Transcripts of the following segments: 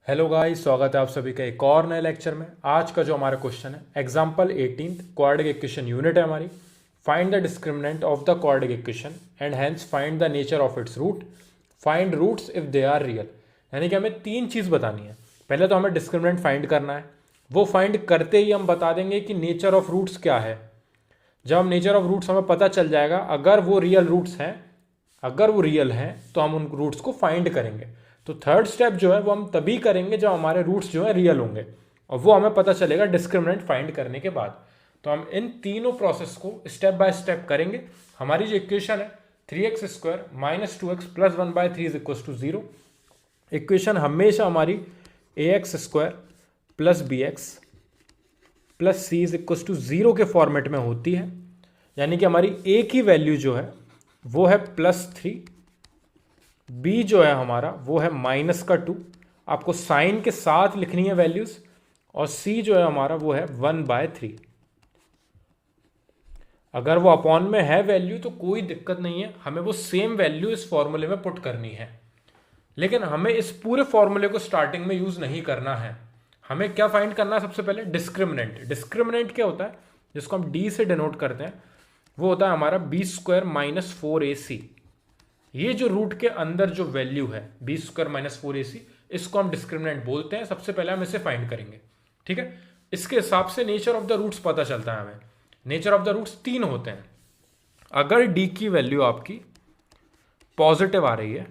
Hello guys, स्वागत है आप सभी का एक और नए लेक्चर में। आज का जो हमारा क्वेश्चन है एग्जांपल 18 क्वाड्रेटिक इक्वेशन यूनिट है हमारी। Find the discriminant of the quadratic equation and hence find the nature of its root. Find roots if they are real. यानी कि हमें तीन चीज़ बतानी है। पहले तो हमें डिस्क्रिमिनेंट फाइंड करना है, वो फाइंड करते ही हम बता देंगे कि नेचर ऑफ रूट्स क्या है। जब हम नेचर ऑफ रूट्स हमें पता चल जाएगा, अगर वो रियल रूट्स हैं, अगर वो रियल हैं तो हम उन रूट्स को फाइंड करेंगे। तो थर्ड स्टेप जो है वो हम तभी करेंगे जब हमारे रूट्स जो है रियल होंगे, और वो हमें पता चलेगा डिस्क्रिमिनेंट फाइंड करने के बाद। तो हम इन तीनों प्रोसेस को स्टेप बाय स्टेप करेंगे। हमारी जो इक्वेशन है 3x² - 2x + 1/3 = 0। इक्वेशन हमेशा हमारी ax² + bx + c = 0 के फॉर्मेट में होती है। यानी कि हमारी a की वैल्यू जो है वो है +3, b जो है हमारा वो है -2, आपको साइन के साथ लिखनी है वैल्यूज, और c जो है हमारा वो है 1/3। अगर वो अपॉन में है वैल्यू तो कोई दिक्कत नहीं है, हमें वो सेम वैल्यू इस फॉर्मूले में पुट करनी है। लेकिन हमें इस पूरे फॉर्मूले को स्टार्टिंग में यूज नहीं करना है। हमें क्या फाइंड करना है? सबसे पहले डिस्क्रिमिनेंट। डिस्क्रिमिनेंट क्या होता है, जिसको हम d से डिनोट करते हैं, वो होता है हमारा b² - 4ac। ये जो रूट के अंदर जो वैल्यू है b² - 4ac, इसको हम डिस्क्रिमिनेंट बोलते हैं। सबसे पहले हम इसे फाइंड करेंगे, ठीक है। इसके हिसाब से नेचर ऑफ द रूट्स पता चलता है हमें। नेचर ऑफ द रूट्स तीन होते हैं। अगर d की वैल्यू आपकी पॉजिटिव आ रही है,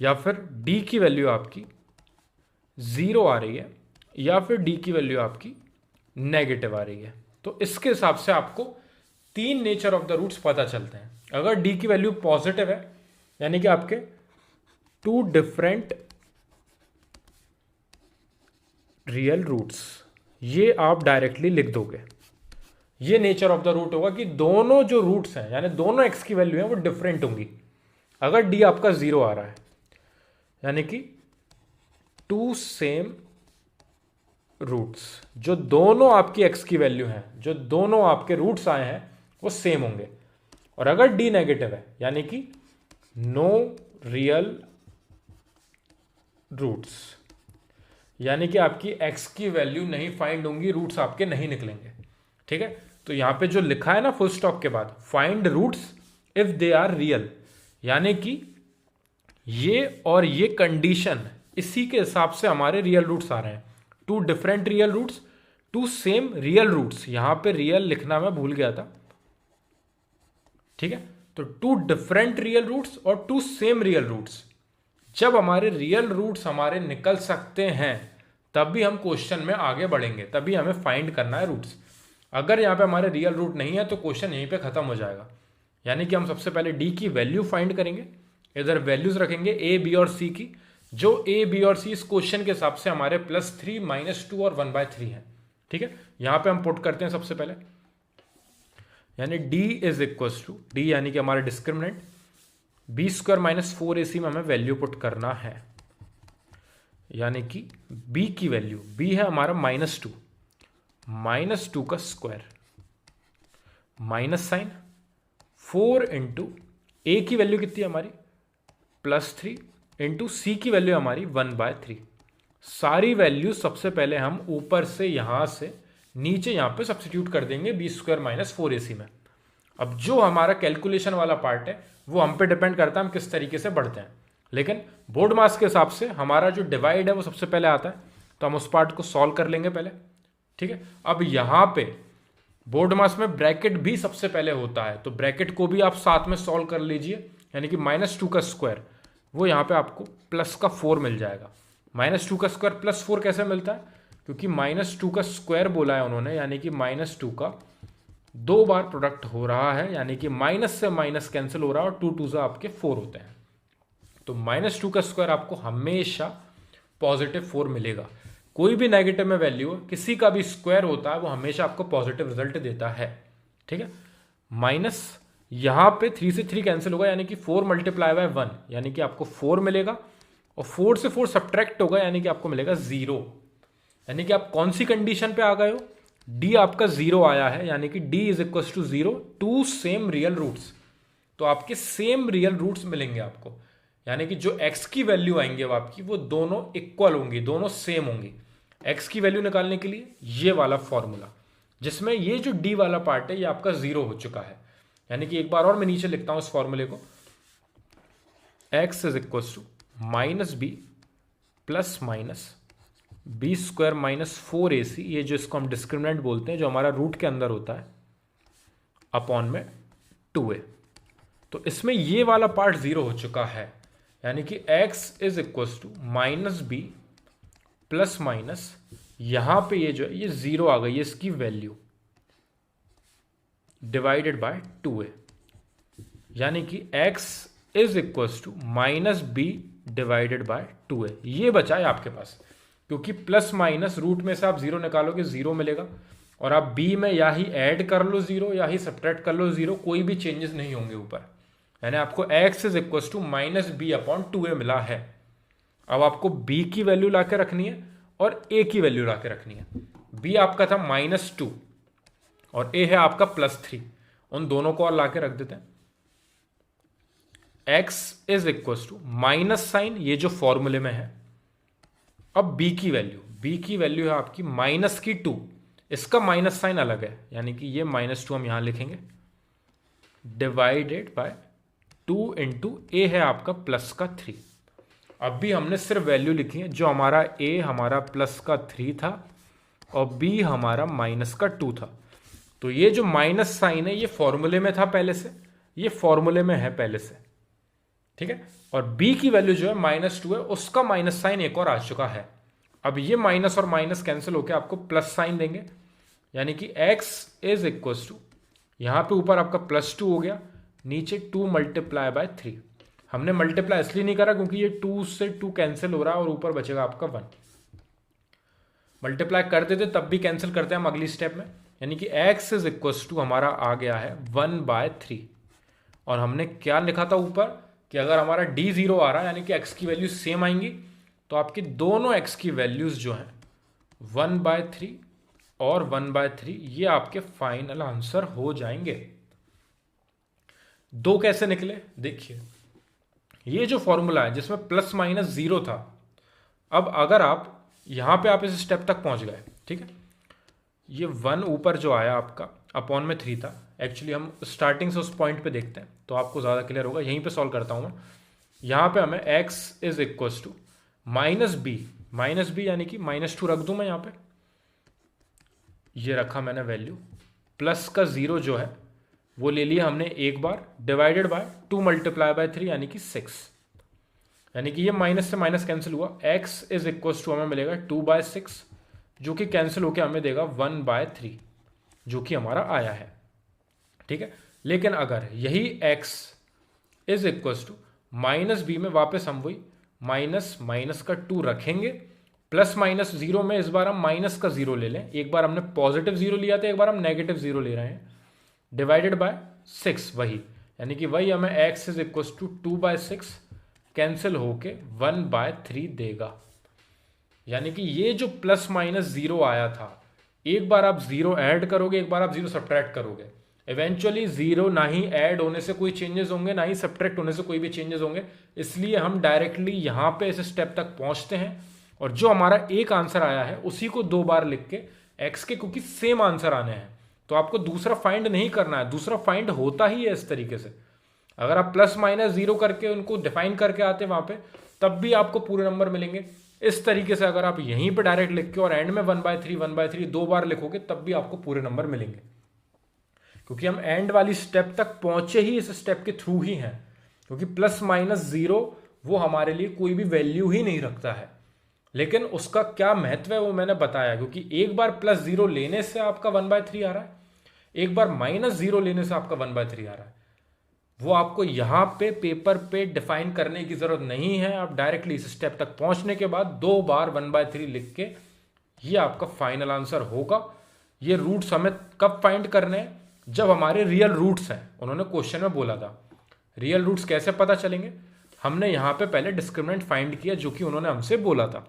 या फिर d की वैल्यू आपकी 0 आ रही है, या फिर d की वैल्यू आपकी नेगेटिव आ रही है, तो इसके हिसाब से आपको तीन नेचर ऑफ द रूट्स पता चलते हैं। अगर d की वैल्यू पॉजिटिव है, यानी कि आपके टू डिफरेंट रियल रूट्स, ये आप डायरेक्टली लिख दोगे। ये नेचर ऑफ द रूट होगा कि दोनों जो रूट्स हैं, यानी दोनों x की वैल्यू है वो डिफरेंट होंगी। अगर d आपका 0 आ रहा है, यानी कि टू सेम रूट्स, जो दोनों आपकी x की वैल्यू हैं, जो दोनों आपके रूट्स आए हैं वो सेम होंगे। और अगर d नेगेटिव है, यानी कि नो रियल रूट्स, यानी कि आपकी x की वैल्यू नहीं फाइंड होंगी, रूट्स आपके नहीं निकलेंगे, ठीक है। तो यहां पे जो लिखा है ना फुल स्टॉप के बाद, find roots if they are real, यानी कि ये और ये कंडीशन, इसी के हिसाब से हमारे रियल रूट्स आ रहे हैं। Two different real roots, two same real roots. यहां पे रियल लिखना मैं भूल गया था, ठीक है। तो टू डिफरेंट रियल रूट्स और टू सेम रियल रूट्स। जब हमारे रियल रूट्स हमारे निकल सकते हैं, तभी हम क्वेश्चन में आगे बढ़ेंगे, तभी हमें फाइंड करना है रूट्स। अगर यहाँ पे हमारे रियल रूट नहीं है तो क्वेश्चन यहीं पे खत्म हो जाएगा। यानी कि हम सबसे पहले d की वैल्यू फाइंड करेंगे, इधर वैल्यूज रखेंगे a, b और c की, जो a, b और c इस क्वेश्चन के हिसाब से हमारे +3, -2 और 1/3 है, ठीक है। यहां पे हम पुट करते हैं सबसे पहले, यानी d = d, यानी कि हमारा डिस्क्रिमिनेंट b² - 4ac में हमें वैल्यू पुट करना है। यानी कि b की वैल्यू, b है हमारा -2, -2 का square, minus sign 4 into a की वैल्यू कितनी है हमारी +3 इंटू c की वैल्यू हमारी 1/3। सारी वैल्यू सबसे पहले हम ऊपर से यहां से नीचे यहां पे सब्स्टिट्यूट कर देंगे b² - 4ac में। अब जो हमारा कैलकुलेशन वाला पार्ट है वो हम पे डिपेंड करता है हम किस तरीके से बढ़ते हैं। लेकिन बोर्ड मास के हिसाब से हमारा जो डिवाइड है वो सबसे पहले आता है, तो हम उस पार्ट को सॉल्व कर लेंगे पहले, ठीक है। अब यहां पे बोर्ड मास में ब्रैकेट भी सबसे पहले होता है, तो ब्रैकेट को भी आप साथ में सॉल्व कर लीजिए। यानी कि -2 का स्क्वायर, वो यहाँ पे आपको +4 मिल जाएगा। -2 का स्क्वायर +4 कैसे मिलता है? क्योंकि -2 का स्क्वायर बोला है उन्होंने, यानी कि -2 का 2 बार प्रोडक्ट हो रहा है, यानी कि माइनस से माइनस कैंसिल हो रहा है, और 2 2 आपके 4 होते हैं। तो -2 का स्क्वायर आपको हमेशा +4 मिलेगा। कोई भी नेगेटिव में वैल्यू, किसी का भी स्क्वायर होता है, वो हमेशा आपको पॉजिटिव रिजल्ट देता है, ठीक है। माइनस यहां पे 3 से 3 कैंसिल होगा, यानी कि 4 × 1, यानी कि आपको 4 मिलेगा, और 4 से 4 सब्ट्रैक्ट होगा, यानी कि आपको मिलेगा 0। यानी कि आप कौन सी कंडीशन पे आ गए हो? d आपका 0 आया है, यानी कि d = 0, two same real roots. तो आपके सेम रियल रूट्स मिलेंगे आपको, यानी कि जो x की वैल्यू आएंगे वो आपकी वो दोनों इक्वल होंगी, दोनों सेम होंगी। x की वैल्यू निकालने के लिए ये वाला फॉर्मूला, जिसमें ये जो d वाला पार्ट है ये आपका 0 हो चुका है। यानी कि एक बार और मैं नीचे लिखता हूं इस फॉर्मूले को, x is equal to minus b plus minus b square minus 4ac, ये जो इसको हम डिस्क्रिमिनेंट बोलते हैं जो हमारा रूट के अंदर होता है, अपॉन में 2a। तो इसमें ये वाला पार्ट 0 हो चुका है, यानी कि x is equal to minus b plus minus, यहां पे ये जो है ये 0 आ गई है इसकी वैल्यू, डिवाइडेड बाय 2a। यानी कि x is equal to minus b divided by 2a। ये बचा है आपके पास, क्योंकि प्लस माइनस रूट में से आप 0 निकालोगे 0 मिलेगा, और आप b में या ही ऐड कर लो 0 या ही सब्ट्रैक्ट कर लो 0, कोई भी चेंजेस नहीं होंगे ऊपर। यानी आपको x is equal to minus b upon 2a मिला है। अब आपको b की वैल्यू ला के रखनी है और a की वैल्यू ला के रखनी है। b आपका था -2 और a है आपका +3, उन दोनों को और ला के रख देते हैं। x is equal to minus sign, ये जो फॉर्मूले में है। अब b की वैल्यू है आपकी -2, इसका माइनस साइन अलग है, यानी कि ये -2 हम यहां लिखेंगे, डिवाइडेड बाय 2 इंटू ए है आपका +3। अब भी हमने सिर्फ वैल्यू लिखी है, जो हमारा a हमारा +3 था और b हमारा -2 था। तो ये जो माइनस साइन है ये फॉर्मूले में था पहले से, ये फॉर्मूले में है पहले से, ठीक है। और b की वैल्यू जो है -2 है, उसका माइनस साइन एक और आ चुका है। अब ये माइनस और माइनस कैंसिल होकर आपको प्लस साइन देंगे, यानी कि x इज इक्वल टू, यहां पे ऊपर आपका +2 हो गया, नीचे 2 मल्टीप्लाई बाय 3। हमने मल्टीप्लाई इसलिए नहीं करा क्योंकि ये 2 से 2 कैंसिल हो रहा है और ऊपर बचेगा आपका 1। मल्टीप्लाई कर देते तब भी कैंसिल करते हैं हम अगली स्टेप में, यानी कि x इज इक्वल टू हमारा आ गया है 1/3। और हमने क्या लिखा था ऊपर कि अगर हमारा d 0 आ रहा है, यानी कि x की वैल्यू सेम आएंगी, तो आपकी दोनों x की वैल्यूज जो हैं 1/3 और 1/3 ये आपके फाइनल आंसर हो जाएंगे। दो कैसे निकले देखिए, ये जो फॉर्मूला है जिसमें ±0 था, अब अगर आप यहां पे आप इस स्टेप तक पहुंच गए, ठीक है, ये 1 ऊपर जो आया आपका अपॉन में 3 था। एक्चुअली हम स्टार्टिंग से उस पॉइंट पे देखते हैं तो आपको ज़्यादा क्लियर होगा, यहीं पे सॉल्व करता हूं मैं। यहां पे हमें x is equal to -b यानी कि -2 रख दूं मैं यहां पे, ये रखा मैंने वैल्यू, प्लस का 0 जो है वो ले लिया हमने एक बार, डिवाइडेड बाय 2 मल्टीप्लाई बाय 3 यानी कि 6। यानी कि ये माइनस से माइनस कैंसिल हुआ, x इज इक्वल टू हमें मिलेगा 2/6, जो कि कैंसिल होकर हमें देगा 1/3, जो कि हमारा आया है, ठीक है। लेकिन अगर यही x is equal to -b में वापस हम वही माइनस का 2 रखेंगे, +-0 में इस बार हम माइनस का 0 ले लें, एक बार हमने पॉजिटिव 0 लिया था, एक बार हम नेगेटिव 0 ले रहे हैं, डिवाइडेड बाय 6 वही, यानी कि वही हमें x is equal to 2/6 cancel होके 1/3 देगा। यानी कि ये जो +-0 आया था, एक बार आप 0 ऐड करोगे, एक बार आप 0 सब्ट्रैक्ट करोगे, इवेंचुअली 0 ना ही ऐड होने से कोई चेंजेस होंगे, ना ही सब्ट्रैक्ट होने से कोई भी चेंजेस होंगे। इसलिए हम डायरेक्टली यहां पे इस स्टेप तक पहुंचते हैं और जो हमारा एक आंसर आया है उसी को 2 बार लिख के x के, क्योंकि सेम आंसर आने हैं तो आपको दूसरा फाइंड नहीं करना है, दूसरा फाइंड होता ही है इस तरीके से। अगर आप +-0 करके उनको डिफाइन करके आते वहां पे, तब भी आपको पूरे नंबर मिलेंगे। इस तरीके से अगर आप यहीं पे डायरेक्ट लिख के और एंड में 1/3 2 बार लिखोगे, तब भी आपको पूरे नंबर मिलेंगे, क्योंकि हम एंड वाली स्टेप तक पहुंचे ही इस स्टेप के थ्रू ही हैं, क्योंकि +-0 वो हमारे लिए कोई भी वैल्यू ही नहीं रखता है। लेकिन उसका क्या महत्व है वो मैंने बताया, क्योंकि एक बार +0 लेने से आपका 1/3 आ रहा है, एक बार -0 लेने से आपका 1/3 आ रहा है। वो आपको यहां पे पेपर पे डिफाइन करने की जरूरत नहीं है, आप डायरेक्टली इस स्टेप तक पहुंचने के बाद 2 बार 1/3 लिख के ये आपका फाइनल आंसर होगा। ये रूट्स हमें कब फाइंड करने हैं, जब हमारे रियल रूट्स हैं। उन्होंने क्वेश्चन में बोला था रियल रूट्स कैसे पता चलेंगे, हमने यहां पे पहले डिस्क्रिमिनेंट फाइंड किया जो कि उन्होंने हमसे बोला था,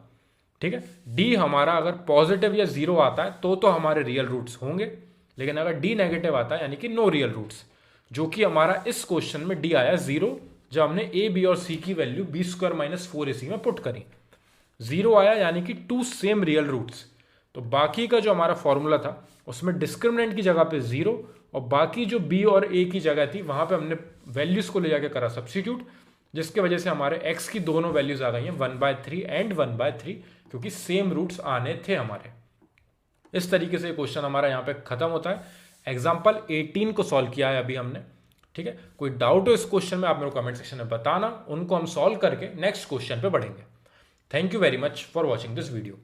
ठीक है। डी हमारा अगर पॉजिटिव या 0 आता है तो हमारे रियल रूट्स होंगे, लेकिन अगर डी नेगेटिव आता है यानी कि नो रियल रूट्स, जो कि हमारा इस क्वेश्चन में डी आया 0 जब हमने ए बी और सी की value B square minus 4ac में पुट करी। 0 आया यानी कि 2 सेम रियल रूट्स। तो बाकी का जो हमारा फॉर्मूला था उसमें डिस्क्रिमिनेंट की जगह पे 0 और बाकी जो b और a की जगह थी वहां पे हमने वैल्यूज को ले जाके करा सब्स्टिट्यूट, जिसके वजह से हमारे x की दोनों वैल्यूज आ गई हैं 1/3 एंड 1/3, क्योंकि सेम रूट्स आने थे हमारे। इस तरीके से क्वेश्चन हमारा यहाँ पे खत्म होता है। एग्जाम्पल 18 को सॉल्व किया है अभी हमने। ठीक है, कोई डाउट हो इस क्वेश्चन में आप मेरे को कमेंट सेक्शन में बताना, उनको हम सॉल्व करके नेक्स्ट क्वेश्चन पे बढ़ेंगे। Thank you very much for watching this video.